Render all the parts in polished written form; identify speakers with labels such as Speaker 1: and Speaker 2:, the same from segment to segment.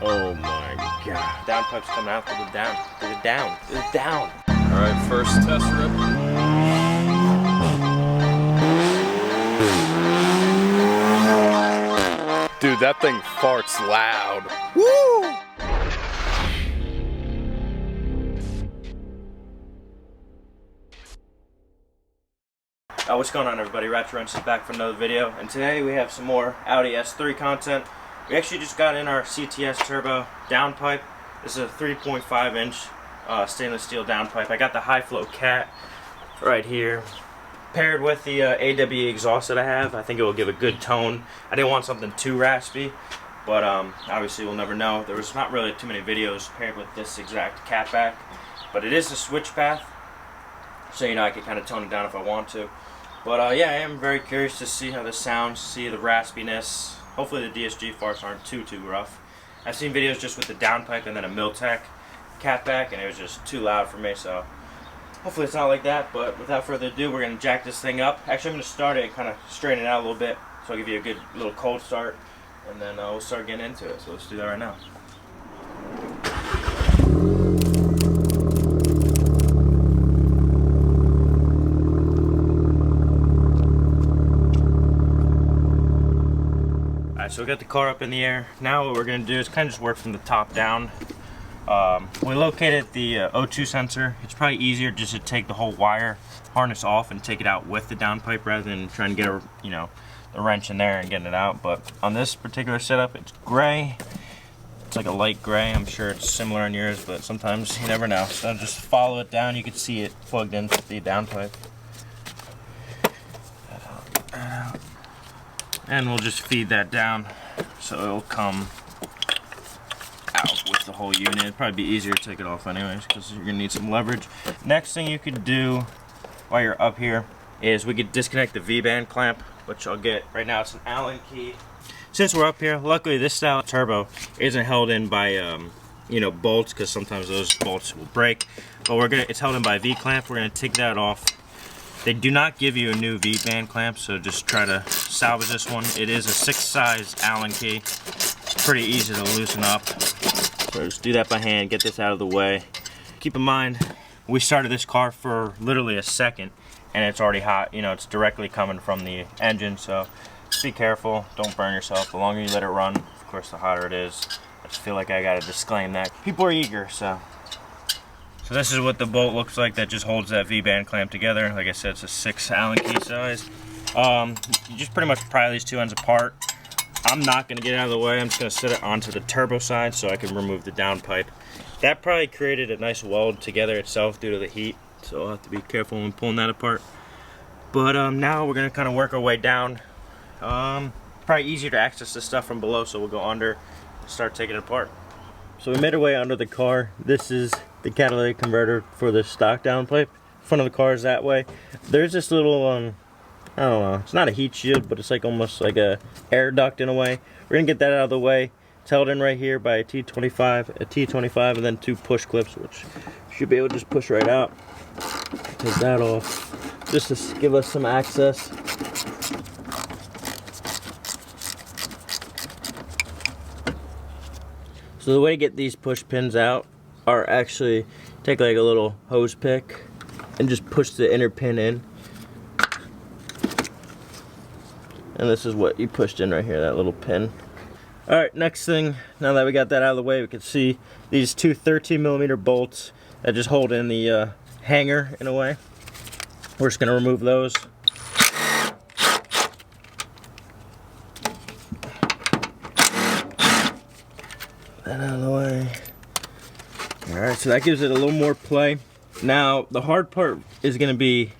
Speaker 1: Oh my god.
Speaker 2: Downpipe's coming out to the down. To the down. To the down.
Speaker 1: Alright, first test rip. Dude, that thing farts loud. Woo!
Speaker 2: What's going on, everybody? Ratchet Wrench is back for another video, and today we have some more Audi S3 content. We actually just got in our CTS turbo downpipe. This is a 3.5 inch stainless steel downpipe. I got the high flow cat right here, paired with the AWE exhaust that I have. I think it will give a good tone. I didn't want something too raspy, but obviously we'll never know. There was not really too many videos paired with this exact cat back, but it is a switch path, so you know I can kind of tone it down if I want to. But yeah, I am very curious to see how this sounds, see the raspiness. Hopefully the DSG farts aren't too rough. I've seen videos just with the downpipe and then a Miltech catback, and it was just too loud for me, so hopefully it's not like that. But without further ado, we're going to jack this thing up. Actually, I'm going to start it and kind of straighten it out a little bit, so I'll give you a good little cold start, and then we'll start getting into it. So let's do that right now. So we got the car up in the air. Now what we're going to do is kind of just work from the top down. We located the O2 sensor. It's probably easier just to take the whole wire harness off and take it out with the downpipe rather than trying to get the wrench in there and getting it out. But on this particular setup, it's gray. It's like a light gray. I'm sure it's similar on yours, but sometimes you never know. So just follow it down. You can see it plugged into the downpipe. And we'll just feed that down so it'll come out with the whole unit. It'd probably be easier to take it off anyways because you're gonna need some leverage. Next thing you could do while you're up here is we could disconnect the V-band clamp, which I'll get right now. It's an Allen key. Since we're up here, luckily this style of turbo isn't held in by bolts, because sometimes those bolts will break. But it's held in by V-clamp. We're gonna take that off. They do not give you a new V-band clamp, so just try to salvage this one. It is a 6-size Allen key. It's pretty easy to loosen up. So just do that by hand, get this out of the way. Keep in mind, we started this car for literally a second, and it's already hot. You know, it's directly coming from the engine, so just be careful. Don't burn yourself. The longer you let it run, of course, the hotter it is. I just feel like I gotta disclaim that. People are eager, so. So this is what the bolt looks like that just holds that V-band clamp together. Like I said, it's a 6 Allen key size. You just pretty much pry these two ends apart. I'm not going to get out of the way. I'm just going to set it onto the turbo side so I can remove the downpipe. That probably created a nice weld together itself due to the heat, so I'll have to be careful when pulling that apart. But now we're going to kind of work our way down. Probably easier to access this stuff from below, so we'll go under and start taking it apart. So we made our way under the car. This is the catalytic converter for the stock downpipe. Front of the car is that way. There's this little, I don't know, it's not a heat shield, but it's like almost like a air duct in a way. We're gonna get that out of the way. It's held in right here by a T25, and then 2 push clips, which you should be able to just push right out. Take that off, just to give us some access. So the way to get these push pins out are actually take like a little hose pick and just push the inner pin in. And this is what you pushed in right here, that little pin. Alright, next thing, now that we got that out of the way, we can see these 2 13mm bolts that just hold in the hanger in a way. We're just going to remove those. That out of the way. Alright, so that gives it a little more play. Now, the hard part is going to be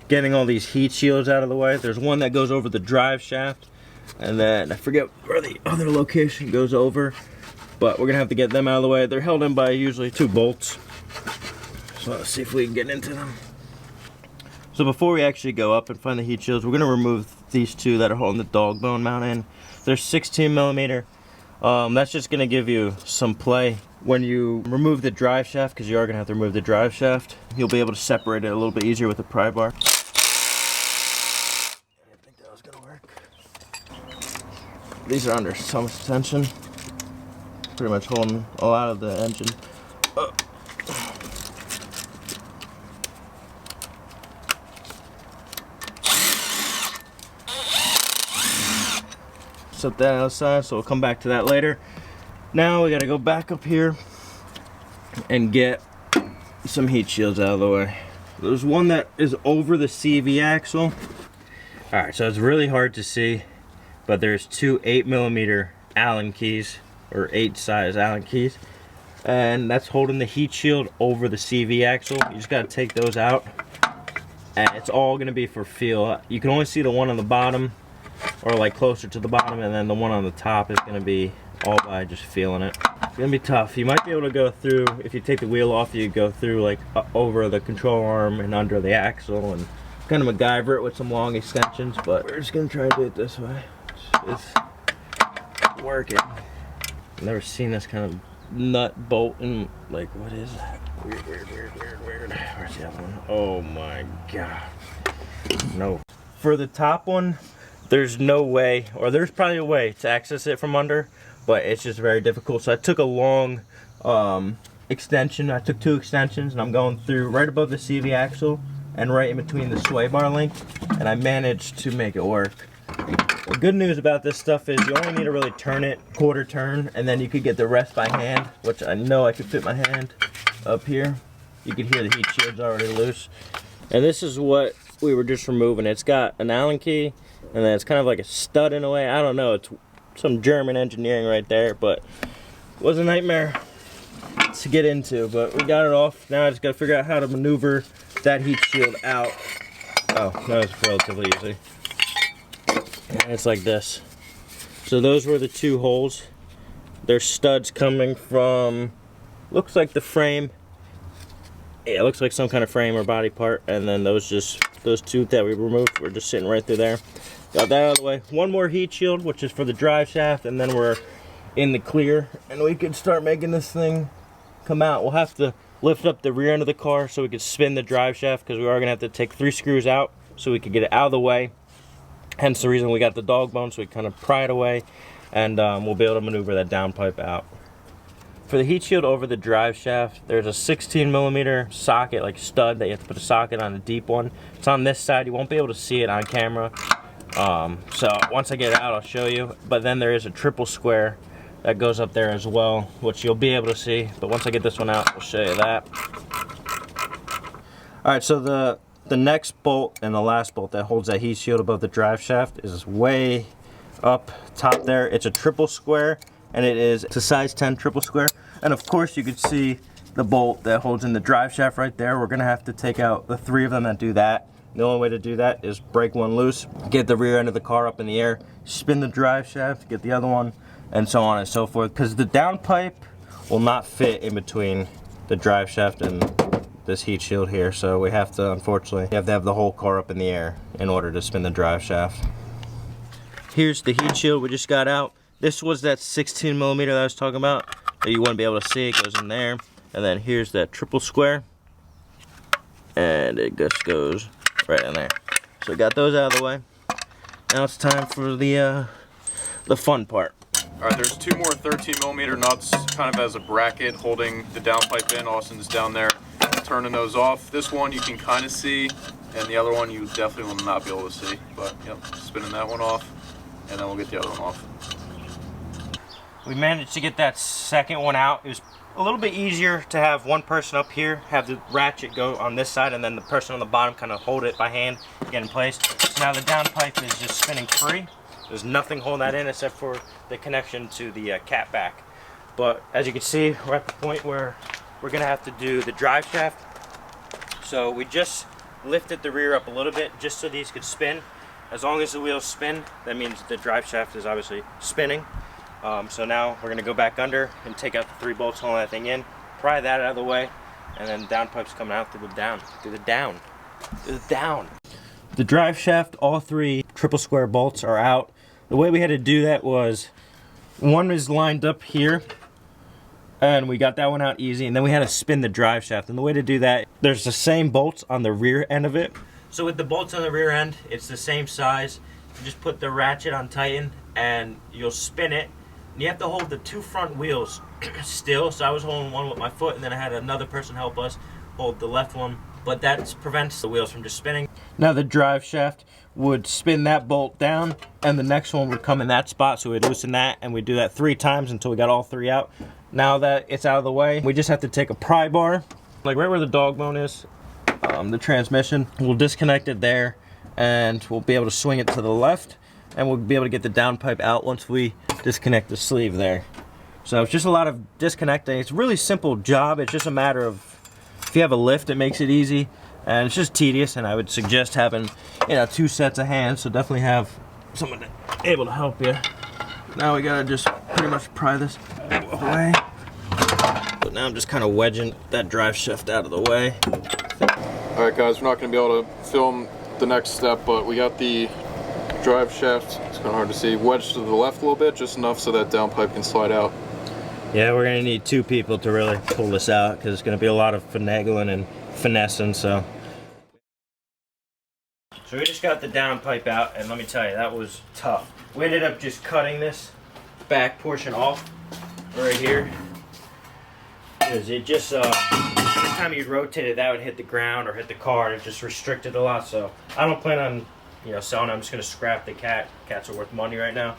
Speaker 2: getting all these heat shields out of the way. There's one that goes over the drive shaft, and then I forget where the other location goes over, but we're going to have to get them out of the way. They're held in by usually 2 bolts. So let's see if we can get into them. So before we actually go up and find the heat shields, we're going to remove these 2 that are holding the dog bone mount in. They're 16mm. That's just going to give you some play when you remove the drive shaft, because you are going to have to remove the drive shaft. You'll be able to separate it a little bit easier with the pry bar. I didn't think that was going to work. These are under so much tension. pretty much holding a lot of the engine. Set that outside, so we'll come back to that later. Now we gotta go back up here and get some heat shields out of the way. There's one that is over the CV axle. Alright, so it's really hard to see, but there's two 8mm Allen keys, or 8 size Allen keys, and that's holding the heat shield over the CV axle. You just gotta take those out, and it's all gonna be for feel. You can only see the one on the bottom, or like closer to the bottom, and then the one on the top is going to be all by just feeling it. It's going to be tough. You might be able to go through, if you take the wheel off, you go through like over the control arm and under the axle and kind of MacGyver it with some long extensions, but we're just going to try and do it this way. It's working. I've never seen this kind of nut bolt and like, what is that? Weird. Where's the other one? Oh my god. No. For the top one, there's no way, or there's probably a way to access it from under, but it's just very difficult. So I took a long extension. I took 2 extensions, and I'm going through right above the CV axle and right in between the sway bar link, and I managed to make it work. The good news about this stuff is you only need to really turn it, quarter turn, and then you could get the rest by hand, which I know I could fit my hand up here. You can hear the heat shield's already loose. And this is what we were just removing. It's got an Allen key, and then it's kind of like a stud in a way. I don't know, it's some German engineering right there, but it was a nightmare to get into, but we got it off. Now I just gotta figure out how to maneuver that heat shield out. Oh, that was relatively easy. And it's like this. So those were the 2 holes. There's studs coming from, looks like the frame. Yeah, it looks like some kind of frame or body part, and then those 2 that we removed were just sitting right through there. Got that out of the way. One more heat shield, which is for the drive shaft, and then we're in the clear, and we can start making this thing come out. We'll have to lift up the rear end of the car so we can spin the drive shaft, because we are going to have to take 3 screws out so we can get it out of the way. Hence the reason we got the dog bone, so we kind of pry it away, and we'll be able to maneuver that downpipe out. For the heat shield over the drive shaft, there's a 16mm socket, like stud, that you have to put a socket on, a deep one. It's on this side. You won't be able to see it on camera. So once I get it out, I'll show you. But then there is a triple square that goes up there as well, which you'll be able to see. But once I get this one out, I'll show you that. Alright, so the next bolt and the last bolt that holds that heat shield above the drive shaft is way up top there. It's a triple square, and it is a size 10 triple square. And of course you could see the bolt that holds in the drive shaft right there. We're gonna have to take out the 3 of them that do that. The only way to do that is break one loose, get the rear end of the car up in the air, spin the drive shaft, get the other one, and so on and so forth. Because the downpipe will not fit in between the drive shaft and this heat shield here. So we have to, unfortunately, you have to have the whole car up in the air in order to spin the drive shaft. Here's the heat shield we just got out. This was that 16mm that I was talking about, that you wouldn't be able to see. It goes in there. And then here's that triple square, and it just goes right in there. So we got those out of the way. Now it's time for the fun part.
Speaker 1: Alright, there's 2 more 13mm nuts kind of as a bracket holding the downpipe in. Austin's down there turning those off. This one you can kind of see, and the other one you definitely will not be able to see. But yep, spinning that one off, and then we'll get the other one off.
Speaker 2: We managed to get that second one out. It was a little bit easier to have one person up here, have the ratchet go on this side, and then the person on the bottom kind of hold it by hand, get in place. So now the downpipe is just spinning free. There's nothing holding that in except for the connection to the cat back. But as you can see, we're at the point where we're gonna have to do the drive shaft. So we just lifted the rear up a little bit just so these could spin. As long as the wheels spin, that means the drive shaft is obviously spinning. So now we're gonna go back under and take out the 3 bolts holding that thing in, pry that out of the way, and then the downpipe's coming out through the down. The drive shaft, all 3 triple square bolts are out. The way we had to do that was, one is lined up here, and we got that one out easy, and then we had to spin the drive shaft. And the way to do that, there's the same bolts on the rear end of it. So with the bolts on the rear end, it's the same size. You just put the ratchet on tighten, and you'll spin it, You have to hold the 2 front wheels still. So I was holding one with my foot, and then I had another person help us hold the left one. But that prevents the wheels from just spinning. Now the drive shaft would spin that bolt down, and the next one would come in that spot, so we'd loosen that, and we'd do that 3 times until we got all 3 out. Now that it's out of the way, we just have to take a pry bar, like right where the dog bone is, the transmission. We'll disconnect it there, and we'll be able to swing it to the left, and we'll be able to get the downpipe out once we disconnect the sleeve there. So it's just a lot of disconnecting. It's a really simple job. It's just a matter of, if you have a lift, it makes it easy, and it's just tedious, and I would suggest having, 2 sets of hands, so definitely have someone able to help you. Now we gotta just pretty much pry this away. But now I'm just kind of wedging that drive shaft out of the way.
Speaker 1: Alright guys, we're not going to be able to film the next step, but we got the drive shaft, it's kind of hard to see, wedged to the left a little bit, just enough so that downpipe can slide out.
Speaker 2: Yeah, we're going to need 2 people to really pull this out, because it's going to be a lot of finagling and finessing, so we just got the downpipe out, and let me tell you, that was tough. We ended up just cutting this back portion off right here, because it just, every time you rotate it, that would hit the ground or hit the car, and it just restricted a lot, so I don't plan on, selling it. I'm just going to scrap the cat. Cats are worth money right now.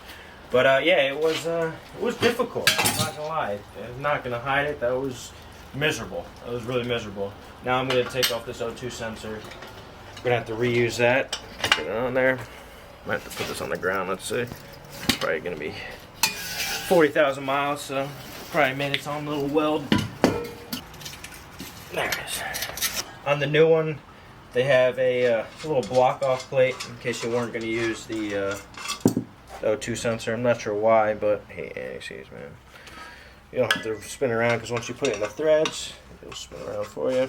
Speaker 2: But yeah, it was difficult. I'm not gonna lie. I'm not gonna hide it. That was miserable. It was really miserable. Now I'm gonna take off this O2 sensor. We're gonna have to reuse that. Put it on there. Might have to put this on the ground. Let's see. It's probably gonna be 40,000 miles, so probably made its own little weld. There it is. On the new one, they have a little block-off plate in case you weren't gonna use the O2 sensor. I'm not sure why, but hey, excuse me. You don't have to spin around, because once you put it in the threads, it'll spin around for you.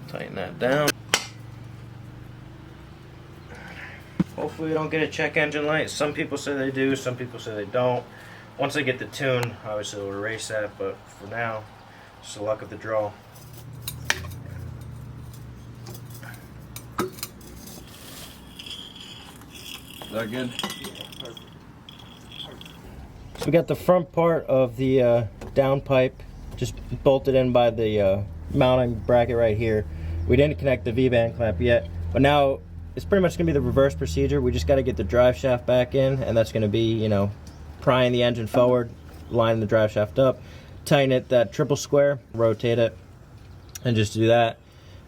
Speaker 2: Tighten that down. Hopefully we don't get a check engine light. Some people say they do, some people say they don't. Once I get the tune, obviously it'll erase that, but for now, it's the luck of the draw.
Speaker 1: Is that good?
Speaker 2: So we got the front part of the downpipe just bolted in by the mounting bracket right here. We didn't connect the V-band clamp yet, but now it's pretty much going to be the reverse procedure. We just got to get the drive shaft back in, and that's going to be, prying the engine forward, lining the drive shaft up, tighten it that triple square, rotate it, and just do that.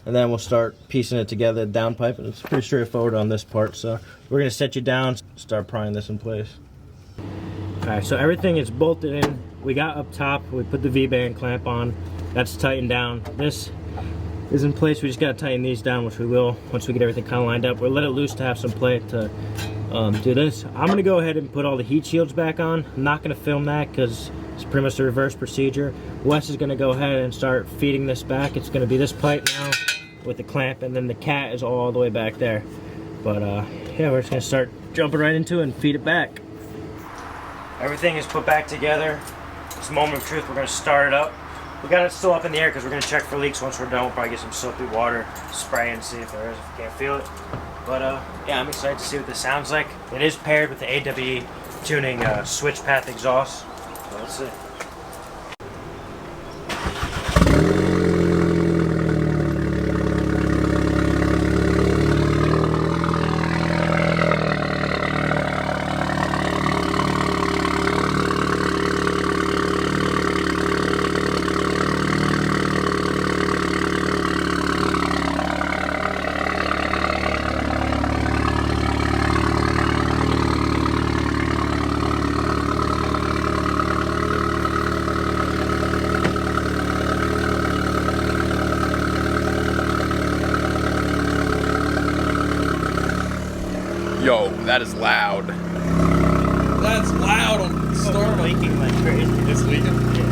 Speaker 2: And then we'll start piecing it together, downpipe, and it's pretty straightforward on this part. So we're gonna set you down, start prying this in place. All right, so everything is bolted in. We got up top, we put the V-band clamp on. That's tightened down. This is in place. We just gotta tighten these down, which we will once we get everything kind of lined up. We'll let it loose to have some play to do this. I'm gonna go ahead and put all the heat shields back on. I'm not gonna film that because it's pretty much the reverse procedure. Wes is gonna go ahead and start feeding this back. It's gonna be this pipe now with the clamp, and then the cat is all the way back there. But yeah, we're just gonna start jumping right into it and feed it back. Everything is put back together. It's a moment of truth. We're gonna start it up. We got it still up in the air because we're gonna check for leaks. Once we're done, we'll probably get some soapy water, spray and see if there is, if you can't feel it. But yeah, I'm excited to see what this sounds like. It is paired with the AWE tuning switch path exhaust. So let's see.
Speaker 1: Yo, that is loud. That's loud on storm.
Speaker 2: It's leaking like crazy.
Speaker 1: It's leaking?
Speaker 2: Yeah.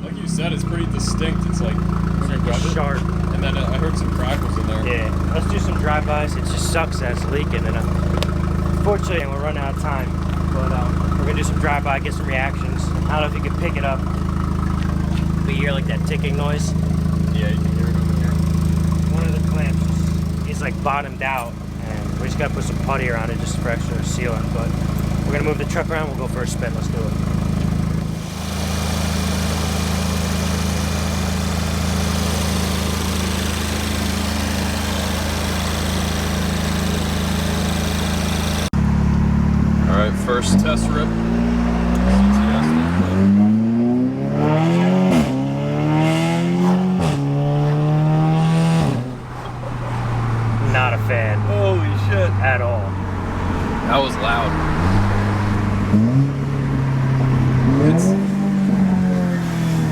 Speaker 1: Like you said, it's pretty distinct. It's like
Speaker 2: It's sharp.
Speaker 1: And then I heard some crackles in there.
Speaker 2: Yeah, let's do some drive-bys. It's just sucks that it's leaking, and unfortunately we're running out of time. But we're gonna do some drive-by, get some reactions. I don't know if you can pick it up, but you hear like that ticking noise.
Speaker 1: Yeah, you can hear it over there.
Speaker 2: One of the clamps is like bottomed out, and we just gotta put some putty around it just for extra sealant. But we're gonna move the truck around. We'll go for a spin. Let's do it.
Speaker 1: All right, first test rip.
Speaker 2: Not a fan.
Speaker 1: Holy shit.
Speaker 2: At all.
Speaker 1: That was loud. It's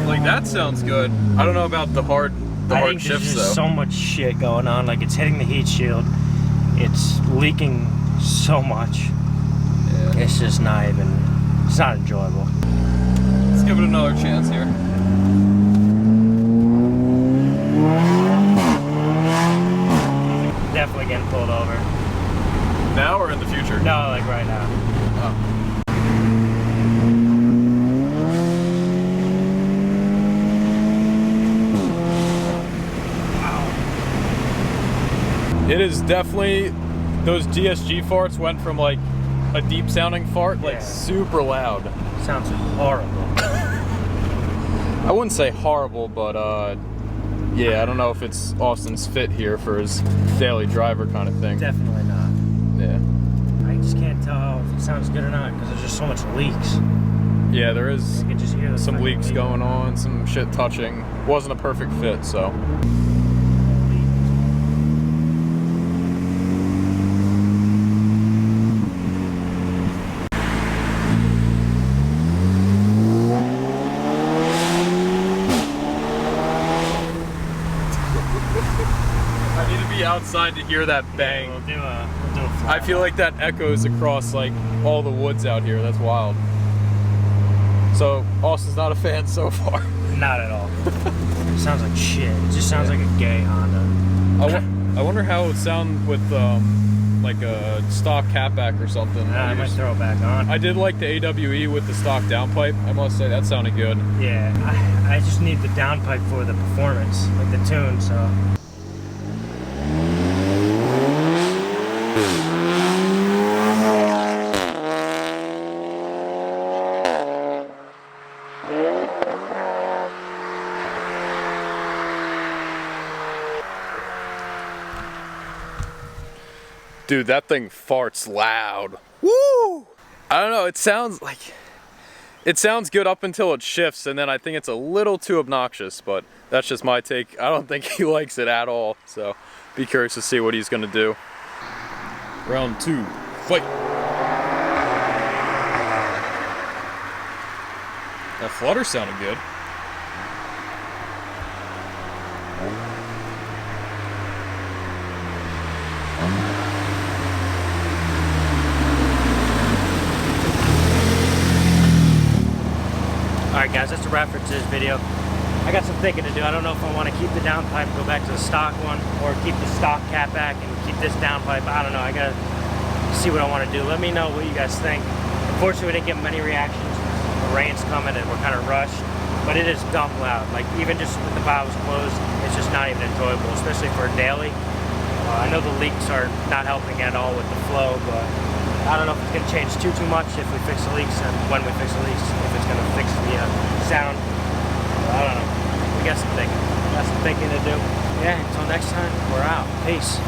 Speaker 1: like, that sounds good. I don't know about the hard shifts
Speaker 2: there's
Speaker 1: though.
Speaker 2: just so much shit going on. Like, it's hitting the heat shield. It's leaking so much.
Speaker 1: Yeah.
Speaker 2: It's just not even, it's not enjoyable.
Speaker 1: Let's give it another chance here.
Speaker 2: Definitely getting pulled over.
Speaker 1: Now or in the future?
Speaker 2: No, like right now.
Speaker 1: Oh. It is definitely, those DSG farts went from like a deep sounding fart, like super loud.
Speaker 2: Sounds horrible.
Speaker 1: I wouldn't say horrible, but yeah, I don't know if it's Austin's fit here for his daily driver kind of thing.
Speaker 2: Definitely not.
Speaker 1: Yeah.
Speaker 2: I just can't tell if it sounds good or not because there's just so much leaks.
Speaker 1: Yeah, there is
Speaker 2: You can just hear the
Speaker 1: some
Speaker 2: freaking
Speaker 1: leaks
Speaker 2: leak.
Speaker 1: going on, some shit touching. Wasn't a perfect fit, so. I need to be outside to hear that bang.
Speaker 2: We'll do a fly.
Speaker 1: I feel like that echoes across like all the woods out here. That's wild. So Austin's not a fan so far.
Speaker 2: Not at all. It sounds like shit. It just sounds like a gay Honda.
Speaker 1: I wonder how it would sound with like a stock catback or something.
Speaker 2: I might throw it back on.
Speaker 1: I did like the AWE with the stock downpipe. I must say that sounded good.
Speaker 2: Yeah, I just need the downpipe for the performance, like the tune, so.
Speaker 1: Dude, that thing farts loud. Woo! I don't know, it sounds good up until it shifts, and then I think it's a little too obnoxious, but that's just my take. I don't think he likes it at all, so be curious to see what he's gonna do. Round 2, fight! That flutter sounded good.
Speaker 2: Alright guys, that's a wrap for today's video. I got some thinking to do. I don't know if I want to keep the downpipe, go back to the stock one, or keep the stock catback and keep this downpipe. I don't know. I gotta see what I want to do. Let me know what you guys think. Unfortunately, we didn't get many reactions. The rain's coming and we're kind of rushed, but it is dumb loud. Like, even just with the valves closed, it's just not even enjoyable, especially for a daily. I know the leaks are not helping at all with the flow, but I don't know if it's going to change too much if we fix the leaks, and when we fix the leaks, if it's going to fix the sound. I don't know. We got some thinking to do. Yeah, until next time, we're out. Peace.